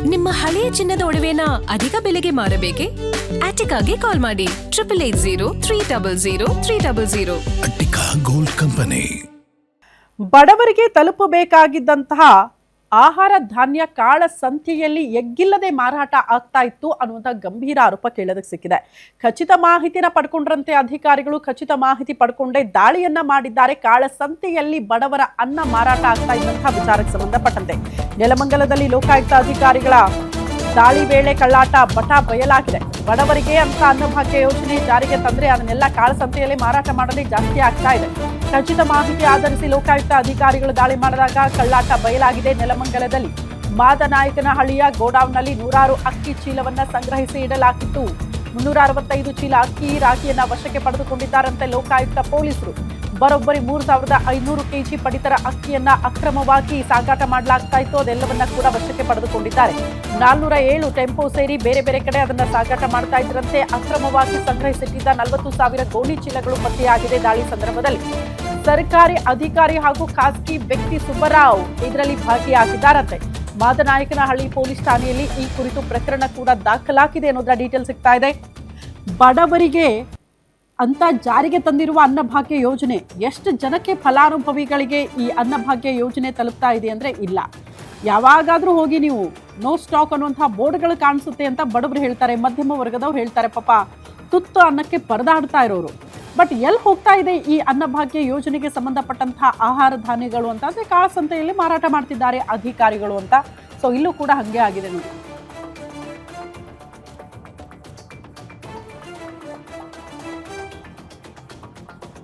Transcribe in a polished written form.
ನಿಮ್ಮ ಹಳೆಯ ಚಿನ್ನದ ಒಡವೆನ ಅಧಿಕ ಬೆಲೆಗೆ ಮಾರಬೇಕೆ? ಆಟಿಕಾಗೆ ಕಾಲ್ ಮಾಡಿ 8880 ಅಟ್ಟಿಕಾ ಗೋಲ್ಡ್ ಕಂಪನಿ. ಬಡವರಿಗೆ ತಲುಪಬೇಕಾಗಿದ್ದಂತಹ ಆಹಾರ ಧಾನ್ಯ ಕಾಳ ಸಂತೆಯಲ್ಲಿ ಎಗ್ಗಿಲ್ಲದೆ ಮಾರಾಟ ಆಗ್ತಾ ಇತ್ತು ಅನ್ನುವಂಥ ಗಂಭೀರ ಆರೋಪ ಕೇಳೋದಕ್ಕೆ ಸಿಕ್ಕಿದೆ. ಖಚಿತ ಮಾಹಿತಿನ ಪಡ್ಕೊಂಡ್ರಂತೆ ಅಧಿಕಾರಿಗಳು ಖಚಿತ ಮಾಹಿತಿ ಪಡ್ಕೊಂಡೇ ದಾಳಿಯನ್ನ ಮಾಡಿದ್ದಾರೆ. ಕಾಳ ಸಂತೆಯಲ್ಲಿ ಬಡವರ ಅನ್ನ ಮಾರಾಟ ಆಗ್ತಾ ಇದ್ದಂತಹ ವಿಚಾರಕ್ಕೆ ಸಂಬಂಧಪಟ್ಟಂತೆ ನೆಲಮಂಗಲದಲ್ಲಿ ಲೋಕಾಯುಕ್ತ ಅಧಿಕಾರಿಗಳ ದಾಳಿ ವೇಳೆ ಕಳ್ಳಾಟ ಬಟ ಬಯಲಾಗಿದೆ. ಬಡವರಿಗೆ ಅಂತ ಅನ್ನಭಾಗ್ಯ ಯೋಜನೆ ಜಾರಿಗೆ ತಂದ್ರೆ ಅದನ್ನೆಲ್ಲ ಕಾಳಸಂತೆಯಲ್ಲಿ ಮಾರಾಟ ಮಾಡಲಿ ಜಾಸ್ತಿ ಆಗ್ತಾ ಇದೆ. ಖಚಿತ ಮಾಹಿತಿ ಆಧರಿಸಿ ಲೋಕಾಯುಕ್ತ ಅಧಿಕಾರಿಗಳು ದಾಳಿ ಮಾಡಿದಾಗ ಕಳ್ಳಾಟ ಬಯಲಾಗಿದೆ. ನೆಲಮಂಗಲದಲ್ಲಿ ಮಾದನಾಯಕನಹಳ್ಳಿಯ ಗೋಡೌನ್ನಲ್ಲಿ ನೂರಾರು ಅಕ್ಕಿ ಚೀಲವನ್ನ ಸಂಗ್ರಹಿಸಿ ಇಡಲಾಗಿತ್ತು. 365 ಚೀಲ ಅಕ್ಕಿ ರಾಗಿಯನ್ನ ವಶಕ್ಕೆ ಪಡೆದುಕೊಂಡಿದ್ದಾರಂತೆ ಲೋಕಾಯುಕ್ತ ಪೊಲೀಸರು. ಬರೋಬ್ಬರಿ 3500 ಕೆಜಿ ಪಡಿತರ ಅಕ್ಕಿಯನ್ನ ಅಕ್ರಮವಾಗಿ ಸಾಗಾಟ ಮಾಡಲಾಗ್ತಾ ಇತ್ತು. ಅದೆಲ್ಲವನ್ನ ಕೂಡ ವಶಕ್ಕೆ ಪಡೆದುಕೊಂಡಿದ್ದಾರೆ. 407 ಟೆಂಪೋ ಸೇರಿ ಬೇರೆ ಬೇರೆ ಕಡೆ ಅದನ್ನ ಸಾಗಾಟ ಮಾಡ್ತಾ ಇದ್ರಂತೆ. ಅಕ್ರಮವಾಗಿ ಸಂಗ್ರಹಿಸಿಟ್ಟಿದ್ದ 40,000 ಗೋಣಿ ಚೀಲಗಳು ಪತ್ತೆಯಾಗಿದೆ. ದಾಳಿ ಸಂದರ್ಭದಲ್ಲಿ ಸರ್ಕಾರಿ ಅಧಿಕಾರಿ ಹಾಗೂ ಖಾಸಗಿ ವ್ಯಕ್ತಿ ಸುಬ್ಬರಾವ್ ಇದರಲ್ಲಿ ಭಾಗಿಯಾಗಿದ್ದಾರಂತೆ. ಮಾದನಾಯಕನಹಳ್ಳಿ ಪೊಲೀಸ್ ಠಾಣೆಯಲ್ಲಿ ಈ ಕುರಿತು ಪ್ರಕರಣ ಕೂಡ ದಾಖಲಾಗಿದೆ ಅನ್ನೋದರ ಡೀಟೇಲ್ ಸಿಗ್ತಾ ಇದೆ. ಬಡವರಿಗೆ ಅಂತ ಜಾರಿಗೆ ತಂದಿರುವ ಅನ್ನಭಾಗ್ಯ ಯೋಜನೆ ಎಷ್ಟು ಜನಕ್ಕೆ ಫಲಾನುಭವಿಗಳಿಗೆ ಈ ಅನ್ನಭಾಗ್ಯ ಯೋಜನೆ ತಲುಪ್ತಾ ಇದೆ ಅಂದರೆ ಇಲ್ಲ. ಯಾವಾಗಾದರೂ ಹೋಗಿ ನೀವು ನೋ ಸ್ಟಾಕ್ ಅನ್ನುವಂಥ ಬೋರ್ಡ್ಗಳು ಕಾಣಿಸುತ್ತೆ ಅಂತ ಬಡವರು ಹೇಳ್ತಾರೆ, ಮಧ್ಯಮ ವರ್ಗದವ್ರು ಹೇಳ್ತಾರೆ. ಪಾಪ ತುತ್ತು ಅನ್ನಕ್ಕೆ ಪರದಾಡ್ತಾ ಇರೋರು. ಬಟ್ ಎಲ್ಲಿ ಹೋಗ್ತಾ ಇದೆ ಈ ಅನ್ನಭಾಗ್ಯ ಯೋಜನೆಗೆ ಸಂಬಂಧಪಟ್ಟಂತಹ ಆಹಾರ ಧಾನ್ಯಗಳು ಅಂತ ಅಂದರೆ ಕಾಳಸಂತೆಯಲ್ಲಿ ಮಾರಾಟ ಮಾಡ್ತಿದ್ದಾರೆ ಅಧಿಕಾರಿಗಳು ಅಂತ. ಸೊ ಇಲ್ಲೂ ಕೂಡ ಹಾಗೆ ಆಗಿದೆ ನೋಡಿ.